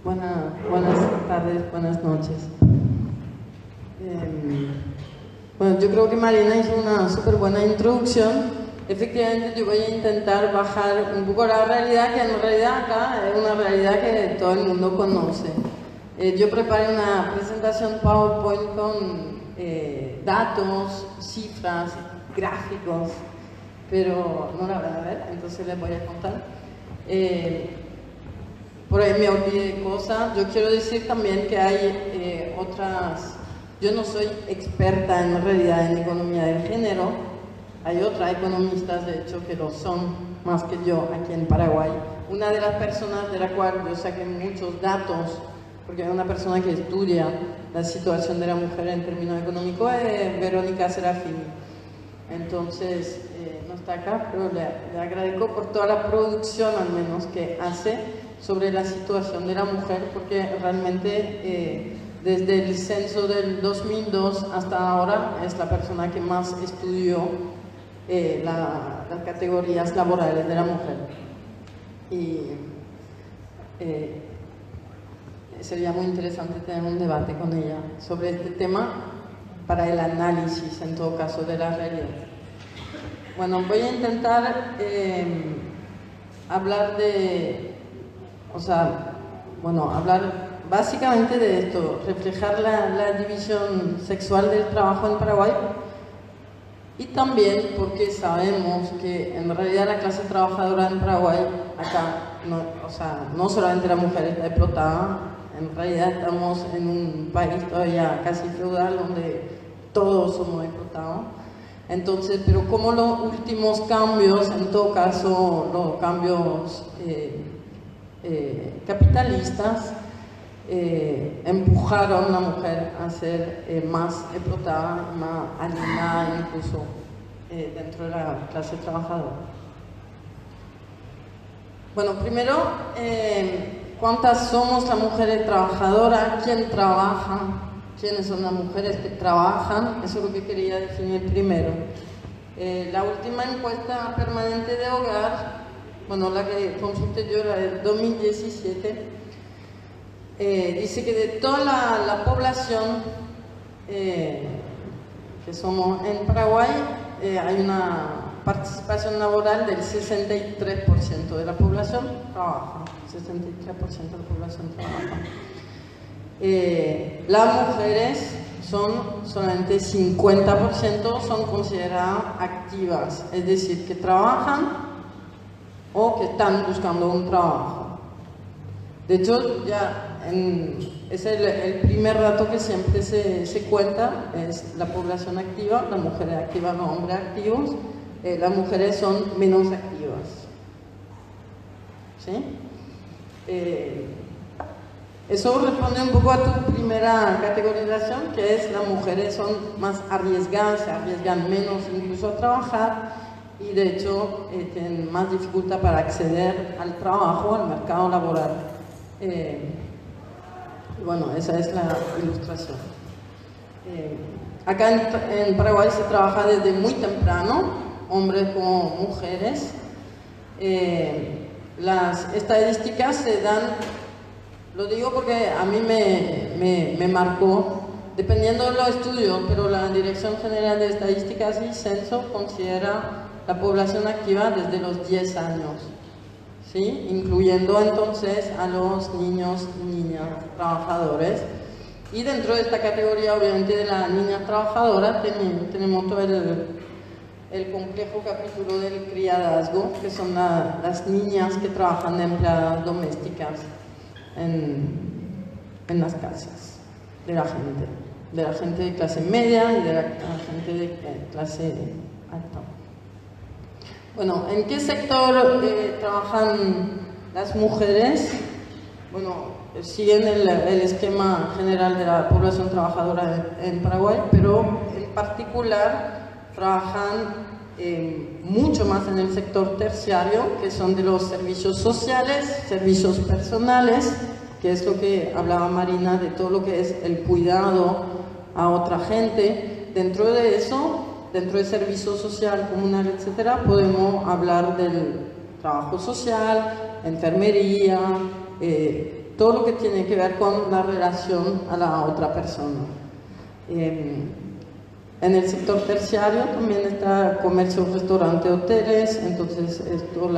Buenas tardes, buenas noches. Bueno, yo creo que Marina hizo una súper buena introducción. Efectivamente, yo voy a intentar bajar un poco la realidad, que en realidad acá es una realidad que todo el mundo conoce. Yo preparé una presentación PowerPoint con datos, cifras, gráficos, pero no la van a ver, entonces les voy a contar. Por ahí me olvidé cosas. Yo quiero decir también que hay otras. Yo no soy experta en realidad en economía del género. Hay otras economistas, de hecho, que lo son más que yo aquí en Paraguay. Una de las personas de la cual yo saqué muchos datos, porque hay una persona que estudia la situación de la mujer en términos económicos, es Verónica Serafini. Entonces, no está acá, pero le agradezco por toda la producción, al menos, que hace sobre la situación de la mujer, porque realmente desde el censo del 2002 hasta ahora es la persona que más estudió las categorías laborales de la mujer. Y sería muy interesante tener un debate con ella sobre este tema para el análisis, en todo caso, de la realidad. Bueno, voy a intentar hablar hablar básicamente de esto, reflejar la división sexual del trabajo en Paraguay, y también porque sabemos que en realidad la clase trabajadora en Paraguay, acá, no solamente la mujer está explotada, en realidad estamos en un país todavía casi feudal donde todos somos explotados. Entonces, pero como los últimos cambios, en todo caso los cambios capitalistas, empujaron a la mujer a ser más explotada, más alienada incluso dentro de la clase trabajadora. Bueno, primero, ¿cuántas somos las mujeres trabajadoras? ¿Quién trabaja? ¿Quiénes son las mujeres que trabajan? Eso es lo que quería definir primero. La última encuesta permanente de hogar, bueno, la que consulté yo, la del 2017, dice que de toda la población que somos en Paraguay, hay una participación laboral del 63% de la población trabaja. 63% de la población trabaja. Las mujeres son solamente 50%, son consideradas activas, es decir, que trabajan o que están buscando un trabajo. De hecho, es el primer dato que siempre se cuenta, es la población activa, las mujeres activas, los hombres activos. Las mujeres son menos activas. ¿Sí? Eso responde un poco a tu primera categorización, que es las mujeres son más arriesgadas, se arriesgan menos incluso a trabajar, y de hecho tienen más dificultad para acceder al trabajo, al mercado laboral. Bueno, esa es la ilustración. Acá en Paraguay se trabaja desde muy temprano, hombres como mujeres. Las estadísticas se dan, lo digo porque a mí me marcó, dependiendo de los estudios, pero la Dirección General de Estadísticas y Censo considera la población activa desde los 10 años, ¿sí? Incluyendo entonces a los niños y niñas trabajadores. Y dentro de esta categoría, obviamente, de las niñas trabajadoras, tenemos todo el complejo capítulo del criadazgo, que son las niñas que trabajan de empleadas domésticas en las casas de la gente de clase media y de la gente de clase alta. Bueno, ¿en qué sector trabajan las mujeres? Bueno, siguen el esquema general de la población trabajadora en Paraguay, pero en particular trabajan mucho más en el sector terciario, que son de los servicios sociales, servicios personales, que es lo que hablaba Marina, de todo lo que es el cuidado a otra gente. Dentro de eso, dentro del servicio social, comunal, etcétera, podemos hablar del trabajo social, enfermería, todo lo que tiene que ver con la relación a la otra persona. En el sector terciario también está comercio, restaurante, hoteles, entonces esto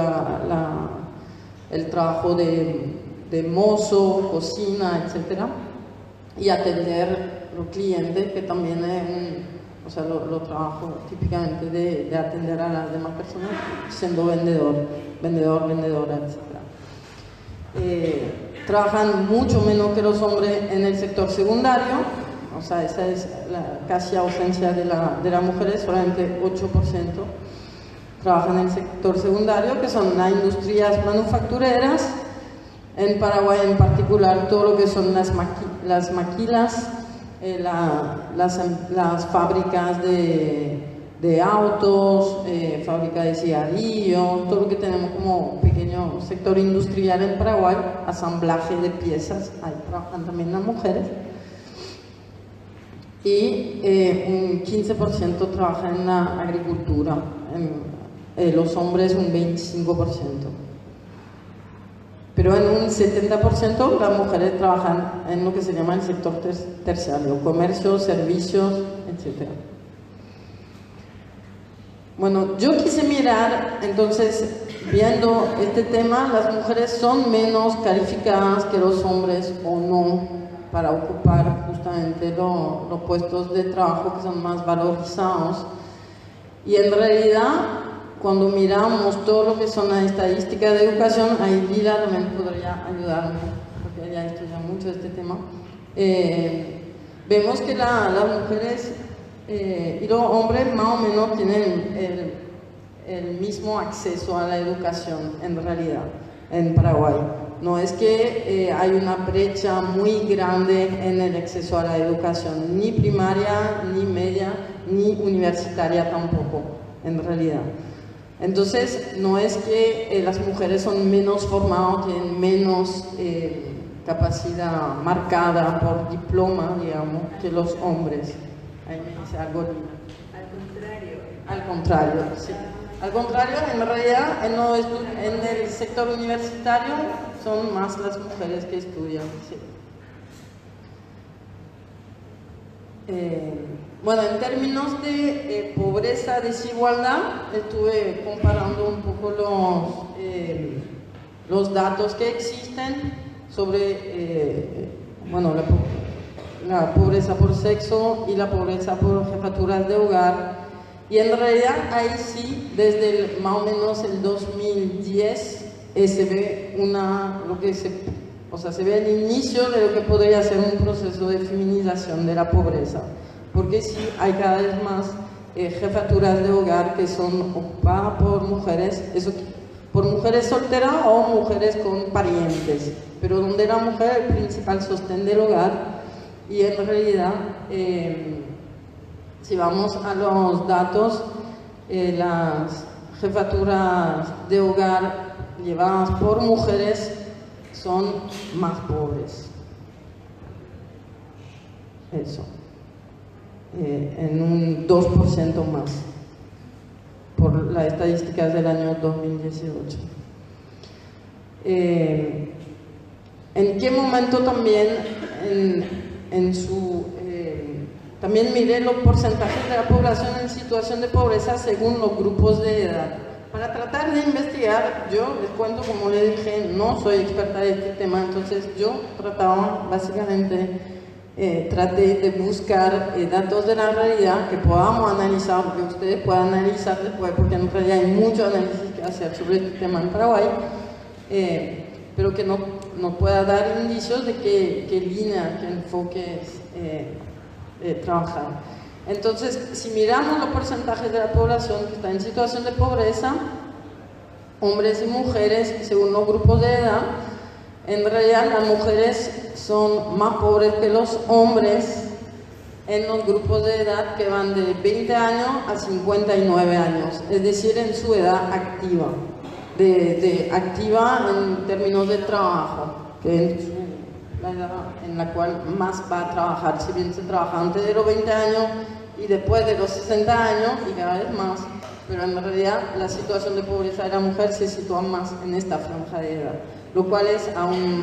el trabajo de mozo, cocina, etc. Y atender los clientes, que también es lo trabajo típicamente de atender a las demás personas, siendo vendedora, etc. Trabajan mucho menos que los hombres en el sector secundario. O sea, esa es la casi ausencia de las mujeres, solamente 8% trabajan en el sector secundario, que son las industrias manufactureras. En Paraguay en particular, todo lo que son las maquilas, las fábricas de autos, fábrica de cigarrillos, todo lo que tenemos como pequeño sector industrial en Paraguay, asamblaje de piezas, ahí trabajan también las mujeres. Y un 15% trabaja en la agricultura, los hombres un 25%. Pero en un 70% las mujeres trabajan en lo que se llama el sector terciario, comercio, servicios, etc. Bueno, yo quise mirar, entonces, viendo este tema, las mujeres son menos calificadas que los hombres o no para ocupar justamente los puestos de trabajo que son más valorizados. Y en realidad, cuando miramos todo lo que son las estadísticas de educación, ahí Lila también podría ayudarme, porque ella estudia mucho este tema. Vemos que las mujeres y los hombres más o menos tienen el mismo acceso a la educación en realidad en Paraguay. No es que hay una brecha muy grande en el acceso a la educación, ni primaria, ni media, ni universitaria tampoco, en realidad. Entonces, no es que las mujeres son menos formadas, tienen menos capacidad marcada por diploma, digamos, que los hombres. Ahí me dice algo. Al contrario. Al contrario, sí. Al contrario, en realidad, en el sector universitario son más las mujeres que estudian. Sí. Bueno, en términos de pobreza, desigualdad, estuve comparando un poco los datos que existen sobre la pobreza por sexo y la pobreza por jefaturas de hogar. Y en realidad ahí sí, desde más o menos el 2010 se ve se ve el inicio de lo que podría ser un proceso de feminización de la pobreza, porque sí hay cada vez más jefaturas de hogar que son ocupadas por mujeres, por mujeres solteras o mujeres con parientes, pero donde la mujer es el principal sostén del hogar. Y en realidad si vamos a los datos, las jefaturas de hogar llevadas por mujeres son más pobres. Eso. En un 2% más, por las estadísticas del año 2018. ¿En qué momento también también miré los porcentajes de la población en situación de pobreza según los grupos de edad? Para tratar de investigar, yo les cuento, como les dije, no soy experta de este tema, entonces yo traté de buscar datos de la realidad que podamos analizar, que ustedes puedan analizar después, porque en realidad hay mucho análisis que hacer sobre este tema en Paraguay, pero que no pueda dar indicios de qué línea, qué enfoques trabajar. Entonces, si miramos los porcentajes de la población que está en situación de pobreza, hombres y mujeres, según los grupos de edad, en realidad las mujeres son más pobres que los hombres en los grupos de edad que van de 20 años a 59 años, es decir, en su edad activa, activa en términos de trabajo, que es la edad en la cual más va a trabajar, si bien se trabaja antes de los 20 años y después de los 60 años y cada vez más, pero en realidad la situación de pobreza de la mujer se sitúa más en esta franja de edad, lo cual es aún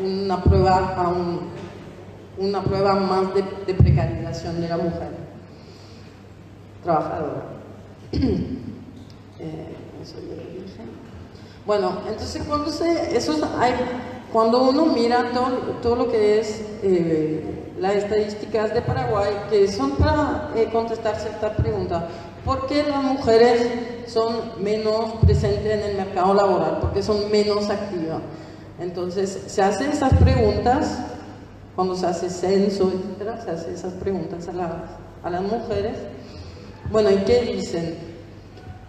una prueba más de precarización de la mujer trabajadora. Eso ya lo dije. Bueno, entonces cuando uno mira todo lo que es las estadísticas de Paraguay, que son para contestar cierta pregunta, ¿por qué las mujeres son menos presentes en el mercado laboral? ¿Por qué son menos activas? Entonces se hacen esas preguntas, cuando se hace censo, etc., se hacen esas preguntas a las mujeres. Bueno, ¿y qué dicen?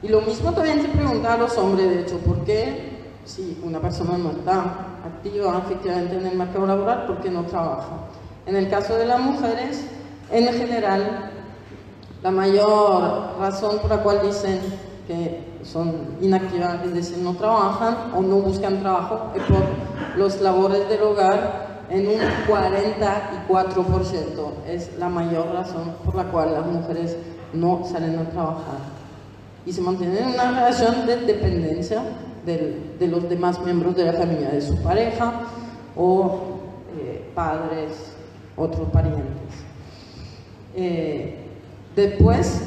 Y lo mismo también se pregunta a los hombres, de hecho, ¿por qué si una persona no está activa efectivamente en el mercado laboral, por qué no trabaja? En el caso de las mujeres, en general, la mayor razón por la cual dicen que son inactivas, es decir, no trabajan o no buscan trabajo, es por los labores del hogar, en un 44%. Es la mayor razón por la cual las mujeres no salen a trabajar. Y se mantienen en una relación de dependencia de los demás miembros de la familia, de su pareja o padres, otros parientes. Después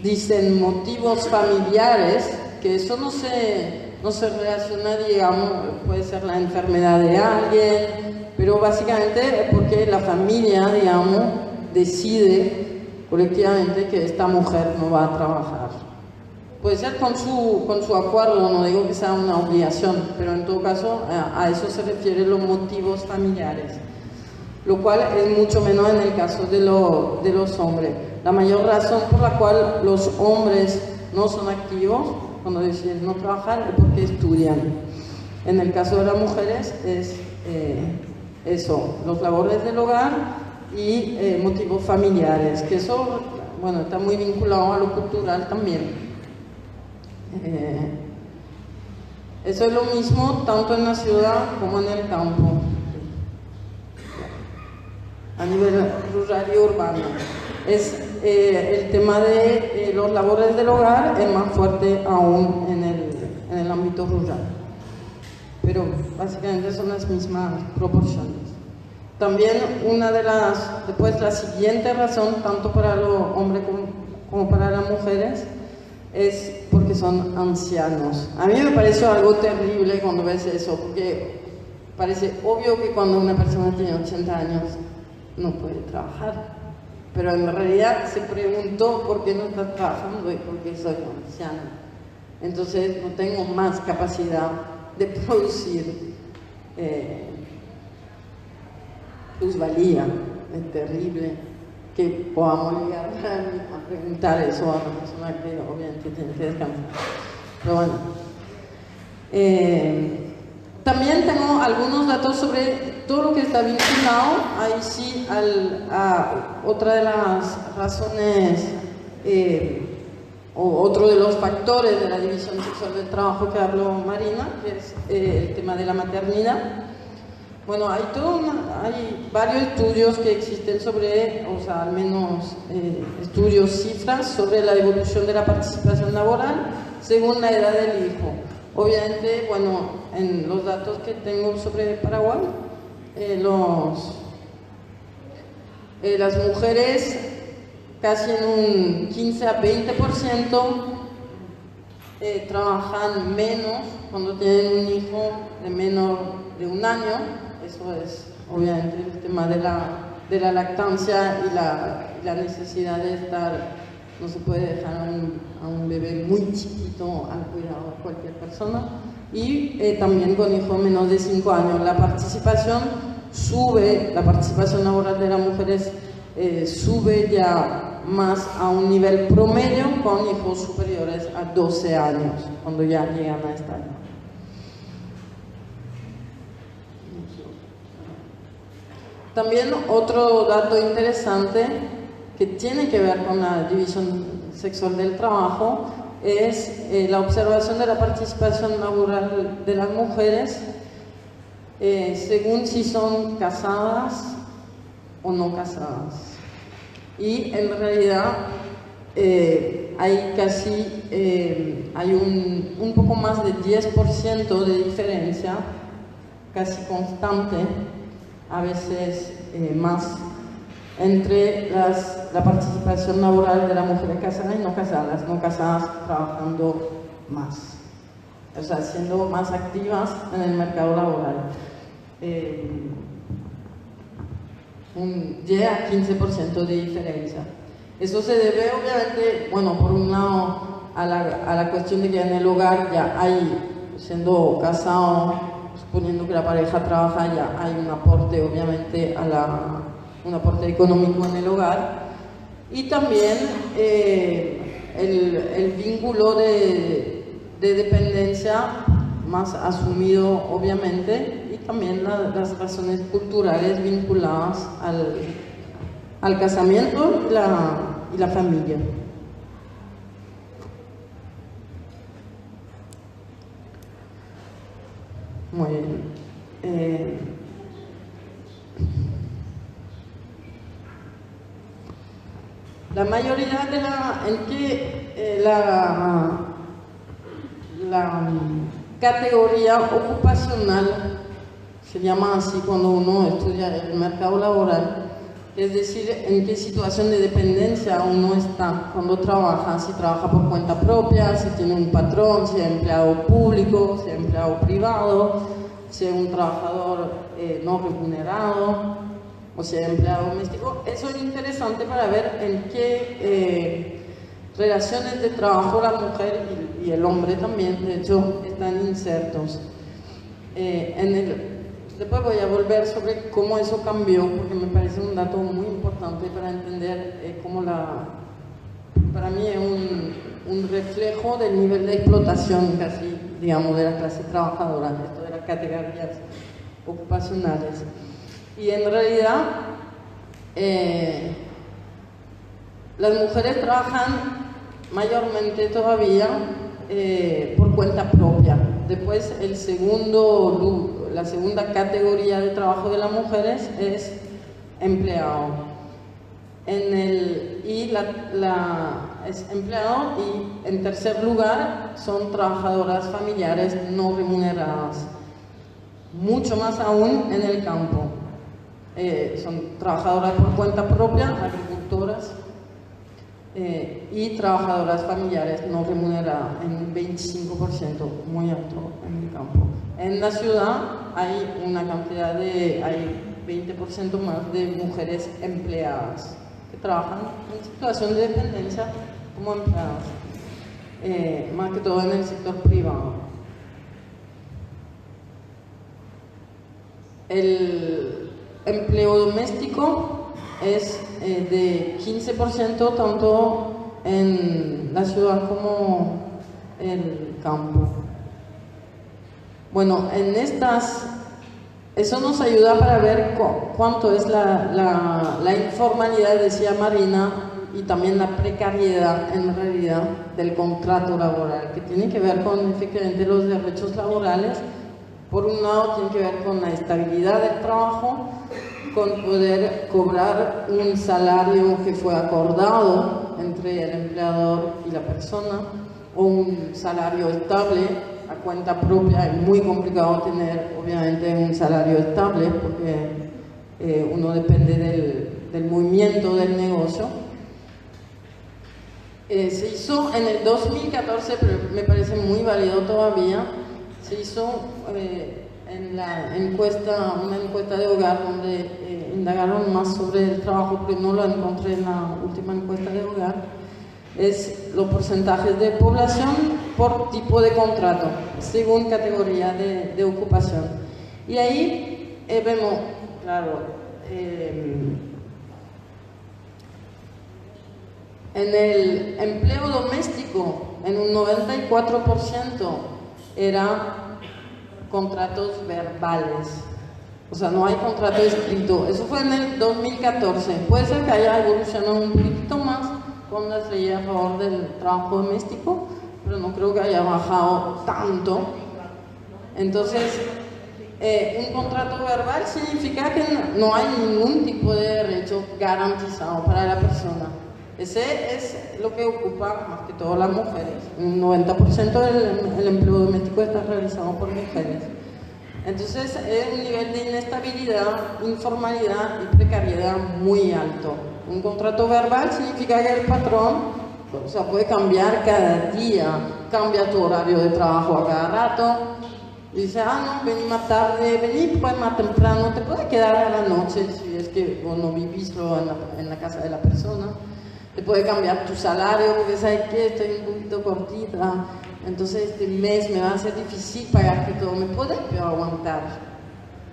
dicen motivos familiares, que eso no se relaciona, digamos, puede ser la enfermedad de alguien, pero básicamente es porque la familia, digamos, decide colectivamente que esta mujer no va a trabajar. Puede ser con su acuerdo, no digo que sea una obligación, pero en todo caso a eso se refieren los motivos familiares, lo cual es mucho menos en el caso de los hombres. La mayor razón por la cual los hombres no son activos cuando deciden no trabajar es porque estudian. En el caso de las mujeres es eso, los labores del hogar y motivos familiares, que eso, bueno, está muy vinculado a lo cultural también. Eso es lo mismo tanto en la ciudad como en el campo, a nivel rural y urbano. El tema de los labores del hogar es más fuerte aún en el ámbito rural, pero básicamente son las mismas proporciones. También después la siguiente razón, tanto para los hombres como para las mujeres, es porque son ancianos. A mí me pareció algo terrible cuando ves eso, porque parece obvio que cuando una persona tiene 80 años no puede trabajar, pero en realidad se preguntó por qué no está trabajando y por qué soy anciano. Entonces no tengo más capacidad de producir plusvalía. Es terrible que podamos llegar a preguntar eso a una persona que obviamente tiene que descansar. Pero bueno, también tengo algunos datos sobre todo lo que está vinculado, ahí sí, a otra de las razones o otro de los factores de la división sexual del trabajo que habló Marina, que es el tema de la maternidad. Bueno, hay varios estudios que existen sobre, o sea, al menos estudios, cifras sobre la evolución de la participación laboral según la edad del hijo. Obviamente, bueno, en los datos que tengo sobre Paraguay, las mujeres casi en un 15 a 20% trabajan menos cuando tienen un hijo de menor de un año. Eso es obviamente el tema de la lactancia y la necesidad de estar, no se puede dejar a un bebé muy chiquito al cuidado de cualquier persona. Y también con hijos menos de 5 años la participación laboral de las mujeres sube ya más a un nivel promedio con hijos superiores a 12 años, cuando ya llegan a esta edad. También otro dato interesante que tiene que ver con la división sexual del trabajo es la observación de la participación laboral de las mujeres según si son casadas o no casadas. Y en realidad hay un poco más de 10% de diferencia casi constante, a veces más, entre la participación laboral de las mujeres casadas y no casadas trabajando más, o sea, siendo más activas en el mercado laboral. Llega a 15% de diferencia. Eso se debe obviamente, bueno, por un lado a la cuestión de que en el hogar ya hay, siendo casado, suponiendo que la pareja trabaja, ya hay un aporte obviamente un aporte económico en el hogar, y también el vínculo de dependencia más asumido obviamente, y también las razones culturales vinculadas al casamiento y la familia. Muy bien. La mayoría de la categoría ocupacional, se llama así cuando uno estudia el mercado laboral, es decir, en qué situación de dependencia uno está cuando trabaja, si trabaja por cuenta propia, si tiene un patrón, si es empleado público, si es empleado privado, si es un trabajador no remunerado, o si es empleado doméstico. Eso es interesante para ver en qué relaciones de trabajo la mujer y el hombre también, de hecho, están insertos. Después voy a volver sobre cómo eso cambió, porque me parece un dato muy importante para entender cómo para mí es un reflejo del nivel de explotación casi, digamos, de la clase trabajadora, esto de las categorías ocupacionales. Y en realidad, las mujeres trabajan mayormente todavía por cuenta propia. Después, la segunda categoría de trabajo de las mujeres es empleado. Es empleado, y en tercer lugar son trabajadoras familiares no remuneradas. Mucho más aún en el campo. Son trabajadoras por cuenta propia, agricultoras, y trabajadoras familiares no remuneradas, en un 25%, muy alto en el campo. En la ciudad hay una cantidad hay 20% más de mujeres empleadas que trabajan en situación de dependencia como empleadas, más que todo en el sector privado. El empleo doméstico es de 15% tanto en la ciudad como en el campo. Bueno, eso nos ayuda para ver cuánto es la informalidad, decía Marina, y también la precariedad en realidad del contrato laboral, que tiene que ver con efectivamente los derechos laborales. Por un lado tiene que ver con la estabilidad del trabajo, con poder cobrar un salario que fue acordado entre el empleador y la persona, o un salario estable a cuenta propia. Es muy complicado tener obviamente un salario estable porque uno depende del movimiento del negocio. Se hizo en el 2014, pero me parece muy válido todavía, se hizo una encuesta de hogar donde indagaron más sobre el trabajo, pero no lo encontré en la última encuesta de hogar. Es los porcentajes de población por tipo de contrato, según categoría de ocupación. Y ahí vemos, claro, en el empleo doméstico, en un 94% era contratos verbales, o sea, no hay contrato escrito. Eso fue en el 2014. Puede ser que haya evolucionado un poquito más con las leyes a favor del trabajo doméstico, pero no creo que haya bajado tanto. Entonces, un contrato verbal significa que no hay ningún tipo de derecho garantizado para la persona. Ese es lo que ocupa más que todo las mujeres. Un 90% del empleo doméstico está realizado por mujeres. Entonces es un nivel de inestabilidad, informalidad y precariedad muy alto. Un contrato verbal significa que el patrón, o sea, puede cambiar cada día, cambia tu horario de trabajo a cada rato. Dice, no, vení más tarde, vení pues más temprano, te puede quedar a la noche si es que vos no vivís en la casa de la persona. Te puede cambiar tu salario porque sabes que estoy un poquito cortita, entonces este mes me va a ser difícil pagarte todo, me puede aguantar.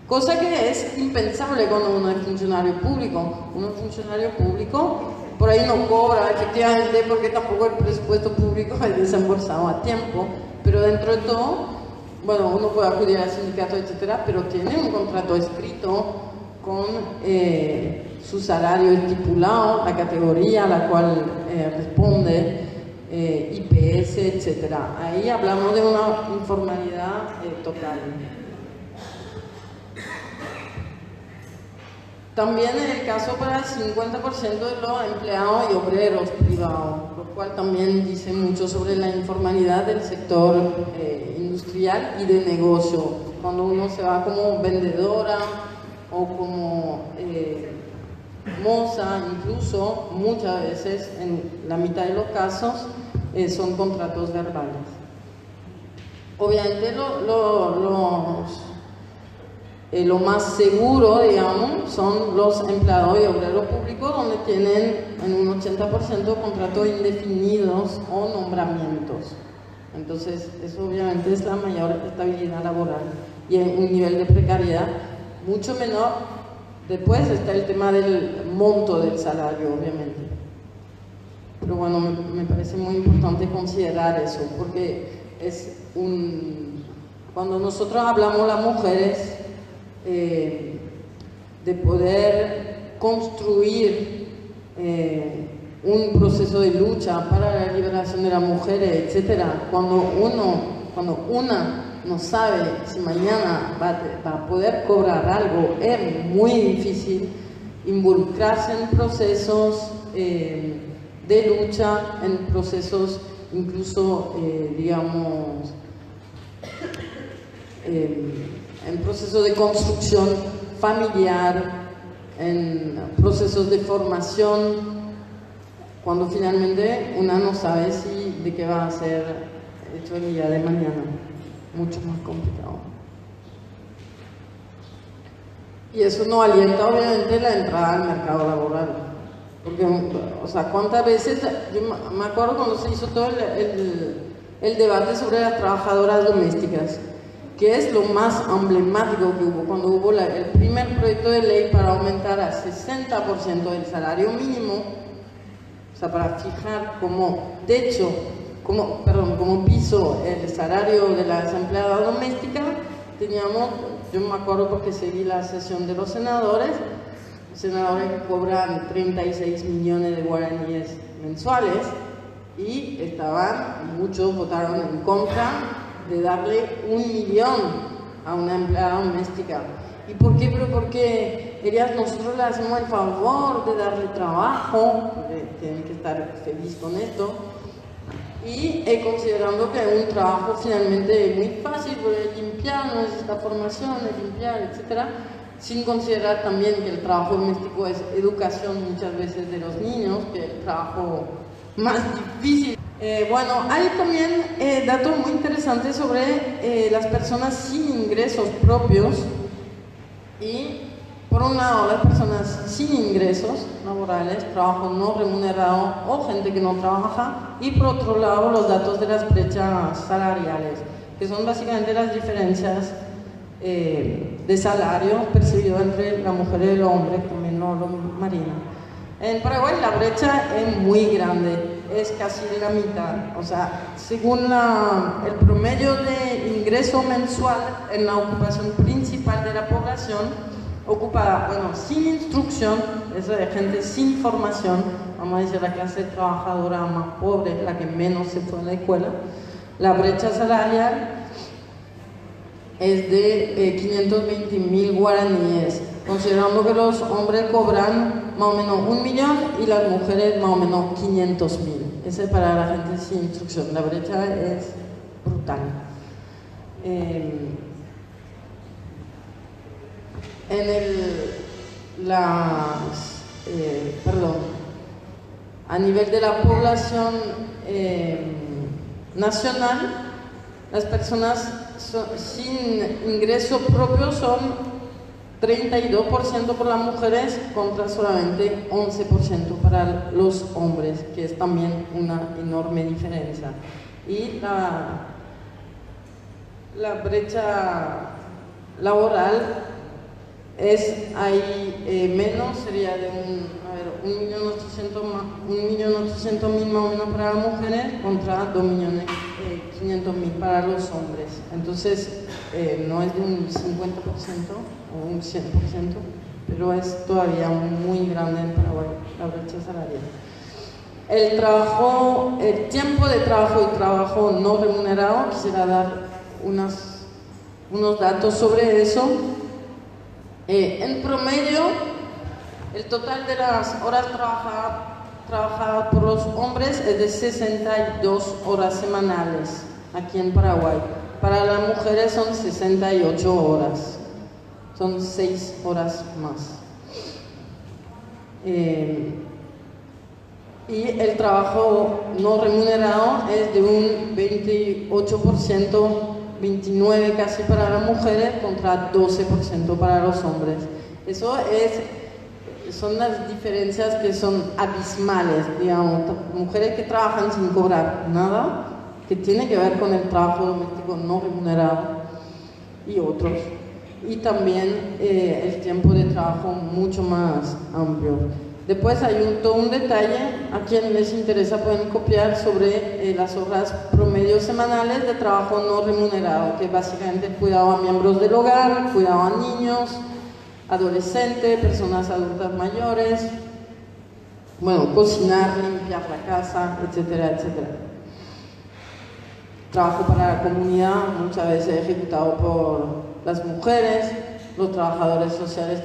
Cosa que es impensable cuando uno es funcionario público. Uno es funcionario público, por ahí no cobra efectivamente porque tampoco el presupuesto público es desembolsado a tiempo, pero dentro de todo, bueno, uno puede acudir al sindicato, etcétera, pero tiene un contrato escrito con su salario estipulado, la categoría a la cual responde, IPS, etcétera. Ahí hablamos de una informalidad total. También en el caso para el 50% de los empleados y obreros privados, lo cual también dice mucho sobre la informalidad del sector industrial y de negocio. Cuando uno se va como vendedora o como moza, incluso muchas veces, en la mitad de los casos, son contratos verbales. Obviamente lo más seguro, digamos, son los empleados y obreros públicos, donde tienen en un 80% contratos indefinidos o nombramientos. Entonces, eso obviamente es la mayor estabilidad laboral y un nivel de precariedad mucho menor. Después está el tema del monto del salario, obviamente. Pero bueno, me parece muy importante considerar eso, porque es cuando nosotros hablamos las mujeres, de poder construir un proceso de lucha para la liberación de las mujeres, etcétera. Cuando una no sabe si mañana va a poder cobrar algo, es muy difícil involucrarse en procesos de lucha, en procesos incluso, digamos, en procesos de construcción familiar, en procesos de formación, cuando finalmente una no sabe de qué va a ser hecho el día de mañana. Mucho más complicado. Y eso no alienta obviamente la entrada al mercado laboral. Porque, o sea, ¿cuántas veces? Yo me acuerdo cuando se hizo todo el debate sobre las trabajadoras domésticas, que es lo más emblemático que hubo, cuando hubo el primer proyecto de ley para aumentar a 60% del salario mínimo, o sea, para fijar como techo, como piso el salario de las empleadas domésticas. Teníamos, yo me acuerdo porque seguí la sesión de los senadores que cobran 36 millones de guaraníes mensuales, y muchos votaron en contra de darle 1 millón a una empleada doméstica. ¿Y por qué? Pero porque nosotros le hacemos el favor de darle trabajo, porque tienen que estar felices con esto, y considerando que es un trabajo finalmente muy fácil, porque limpiar, no necesita formación, es limpiar, etc., sin considerar también que el trabajo doméstico es educación muchas veces de los niños, que es el trabajo más difícil. Bueno, hay también datos muy interesantes sobre las personas sin ingresos propios, y por un lado las personas sin ingresos laborales, trabajo no remunerado o gente que no trabaja, y por otro lado los datos de las brechas salariales, que son básicamente las diferencias de salario percibido entre la mujer y el hombre, también no lo marina. En Paraguay la brecha es muy grande, es casi la mitad. O sea, según el promedio de ingreso mensual en la ocupación principal de la población ocupada, bueno, sin instrucción, eso de gente sin formación, vamos a decir la clase trabajadora más pobre, la que menos se fue a la escuela, la brecha salarial es de 520.000 guaraníes, considerando que los hombres cobran más o menos 1 millón y las mujeres más o menos 500.000. Ese es para la gente sin instrucción. La brecha es brutal. a nivel de la población nacional, las personas sin ingreso propio son 32% para las mujeres contra solamente 11% para los hombres, que es también una enorme diferencia. Y la brecha laboral hay menos, sería de 1.800.000 más o menos para las mujeres contra 2.500.000 para los hombres. Entonces no es de un 50% o un 100%, pero es todavía muy grande en Paraguay la brecha salarial. El tiempo de trabajo y trabajo no remunerado, quisiera dar unos datos sobre eso. En promedio, el total de las horas trabajadas por los hombres es de 62 horas semanales aquí en Paraguay. Para las mujeres son 68 horas, son 6 horas más. Y el trabajo no remunerado es de un 28%, 29% casi para las mujeres contra 12% para los hombres. Eso son las diferencias que son abismales, digamos, mujeres que trabajan sin cobrar nada, que tiene que ver con el trabajo doméstico no remunerado y otros. Y también el tiempo de trabajo mucho más amplio. Después hay todo un detalle, a quien les interesa pueden copiar sobre las horas promedio semanales de trabajo no remunerado, que básicamente es cuidado a miembros del hogar, cuidado a niños, adolescentes, personas adultas mayores, bueno, cocinar, limpiar la casa, etcétera, etcétera. Trabajo para la comunidad, muchas veces ejecutado por las mujeres, los trabajadores sociales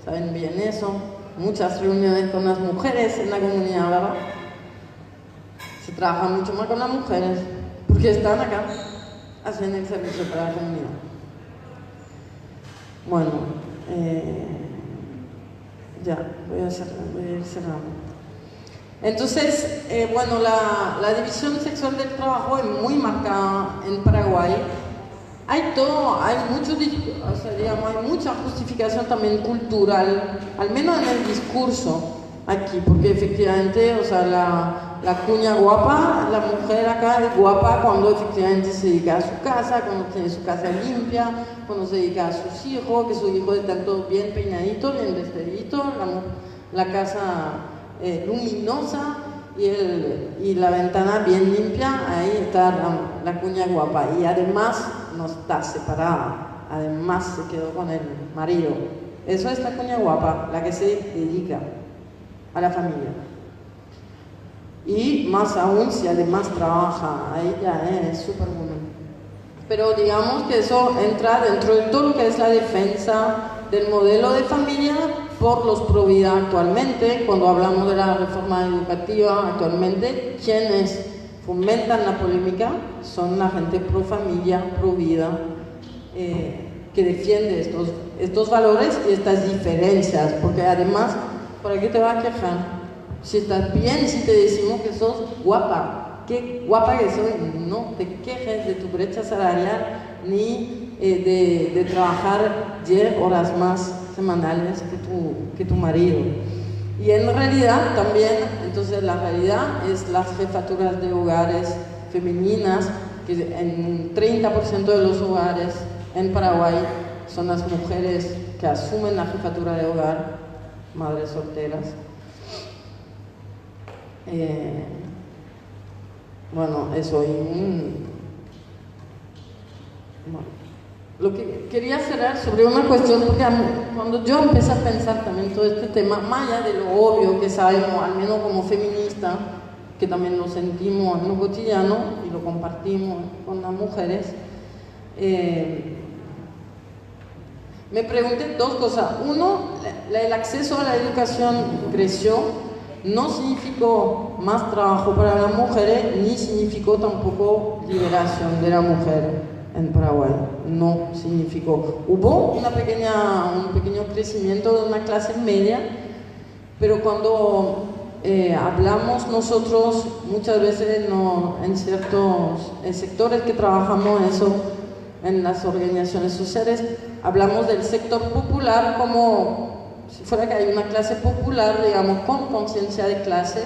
saben bien eso. Muchas reuniones con las mujeres en la comunidad, ¿verdad? Se trabaja mucho más con las mujeres porque están acá, hacen el servicio para la comunidad. Bueno, ya, voy a ir cerrando. Entonces, bueno, la división sexual del trabajo es muy marcada en Paraguay. Hay mucha justificación también cultural, al menos en el discurso aquí, porque efectivamente, o sea, la cuña guapa, la mujer acá es guapa cuando efectivamente se dedica a su casa, cuando tiene su casa limpia, cuando se dedica a sus hijos, que sus hijos están todos bien peinaditos, bien vestiditos, la casa luminosa y la ventana bien limpia, ahí está la cuña guapa. Y además no está separada, además se quedó con el marido. Eso es la cuña guapa, la que se dedica a la familia. Y más aún si además trabaja, ahí ya es súper bueno. Pero digamos que eso entra dentro de todo lo que es la defensa del modelo de familia por los pro vida actualmente. Cuando hablamos de la reforma educativa actualmente, quienes fomentan la polémica son la gente pro familia, pro vida, que defiende estos valores y estas diferencias, porque además, ¿para qué te vas a quejar? Si estás bien, si te decimos que sos guapa, qué guapa que soy, no te quejes de tu brecha salarial ni de trabajar 10 horas más semanales que tu marido. Y en realidad también, entonces la realidad es las jefaturas de hogares femeninas, que en un 30% de los hogares en Paraguay son las mujeres que asumen la jefatura de hogar, madres solteras. Bueno, eso lo que quería cerrar sobre una cuestión, porque cuando yo empecé a pensar también todo este tema, más allá de lo obvio que sabemos, al menos como feminista, que también lo sentimos en lo cotidiano y lo compartimos con las mujeres, me pregunté dos cosas. Uno, el acceso a la educación creció, no significó más trabajo para las mujeres, ni significó tampoco liberación de la mujer. en Paraguay. No significó. Hubo un pequeño crecimiento de una clase media, pero cuando hablamos nosotros muchas veces en ciertos sectores que trabajamos eso, en las organizaciones sociales, hablamos del sector popular como si fuera que hay una clase popular, digamos, con conciencia de clase,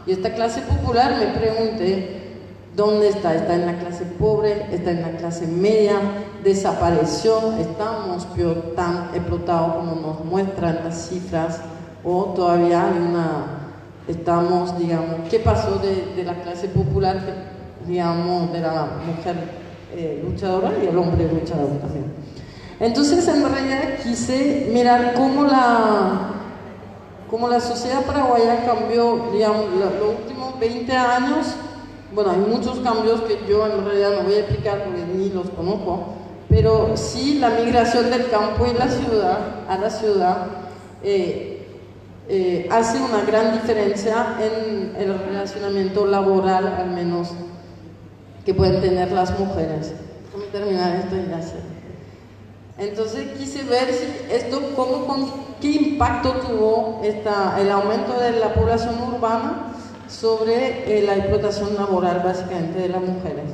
y esta clase popular me pregunté, ¿dónde está? ¿Está en la clase pobre? ¿Está en la clase media? ¿Desapareció? ¿Estamos tan explotados como nos muestran las cifras? ¿O todavía estamos, digamos, qué pasó de la clase popular, digamos, de la mujer luchadora y el hombre luchador también? Entonces, en realidad, quise mirar cómo la sociedad paraguaya cambió, digamos, los últimos 20 años. Bueno, hay muchos cambios que yo en realidad no voy a explicar porque ni los conozco, pero sí la migración del campo y a la ciudad hace una gran diferencia en el relacionamiento laboral, al menos, que pueden tener las mujeres. Déjame terminar esto y ya sé. Entonces quise ver si qué impacto tuvo el aumento de la población urbana sobre la explotación laboral básicamente de las mujeres.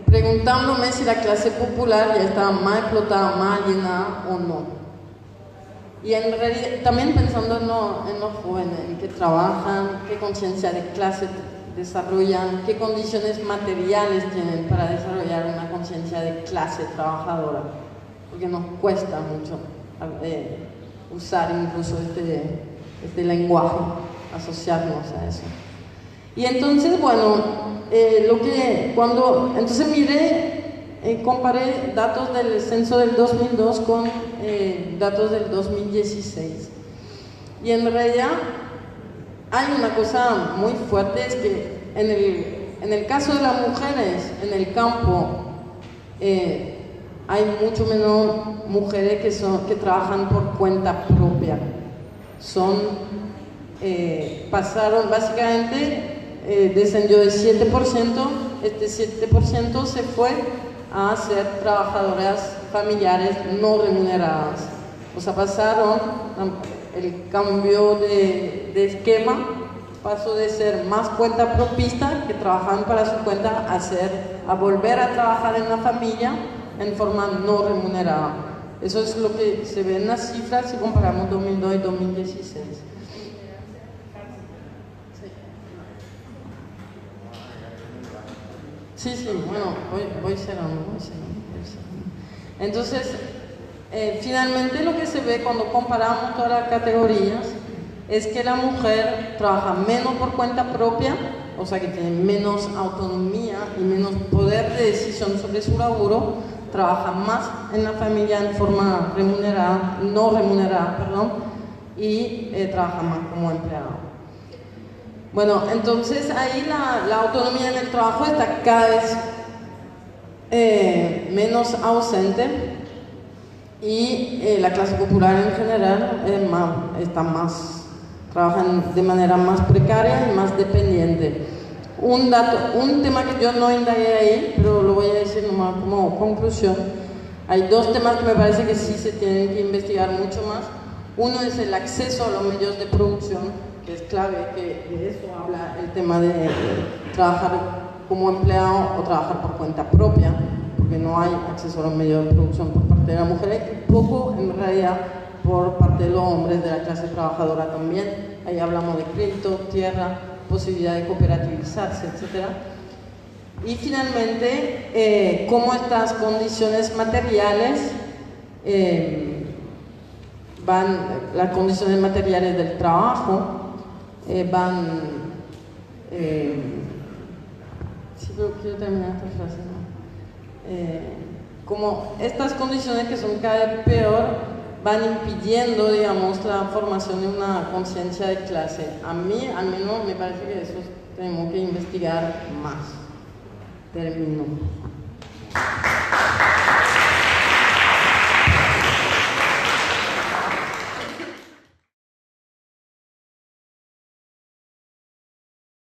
Preguntándome si la clase popular ya estaba más explotada, más alienada o no. Y en realidad también pensando en los jóvenes, en qué trabajan, qué conciencia de clase desarrollan, qué condiciones materiales tienen para desarrollar una conciencia de clase trabajadora, porque nos cuesta mucho usar incluso este lenguaje, asociarnos a eso. Y entonces, bueno, entonces comparé datos del censo del 2002 con datos del 2016. Y en realidad hay una cosa muy fuerte, es que en el caso de las mujeres en el campo hay mucho menos mujeres que trabajan por cuenta propia. Pasaron básicamente, descendió de 7%, este 7% se fue a ser trabajadoras familiares no remuneradas. O sea, el cambio de esquema pasó de ser más cuenta propista, que trabajaban para su cuenta, a volver a trabajar en la familia en forma no remunerada. Eso es lo que se ve en las cifras si comparamos 2002 y 2016. Sí, bueno, voy cerrando. Entonces, finalmente lo que se ve cuando comparamos todas las categorías es que la mujer trabaja menos por cuenta propia, o sea que tiene menos autonomía y menos poder de decisión sobre su laburo, trabaja más en la familia en forma no remunerada, y trabaja más como empleado. Bueno, entonces ahí la autonomía en el trabajo está cada vez menos ausente, y la clase popular en general trabajan de manera más precaria y más dependiente. Un tema que yo no indagué ahí, pero lo voy a decir nomás como conclusión. Hay dos temas que me parece que sí se tienen que investigar mucho más. Uno es el acceso a los medios de producción, que es clave, que de eso habla el tema de trabajar como empleado o trabajar por cuenta propia, porque no hay acceso a los medios de producción por parte de las mujeres, y poco en realidad por parte de los hombres de la clase trabajadora también. Ahí hablamos de crédito, tierra, posibilidad de cooperativizarse, etc. Y finalmente, cómo estas condiciones materiales las condiciones materiales del trabajo quiero terminar esta frase, como estas condiciones que son cada vez peor van impidiendo, digamos, la formación de una conciencia de clase. A mí, al menos, me parece que eso tenemos que investigar más. Termino.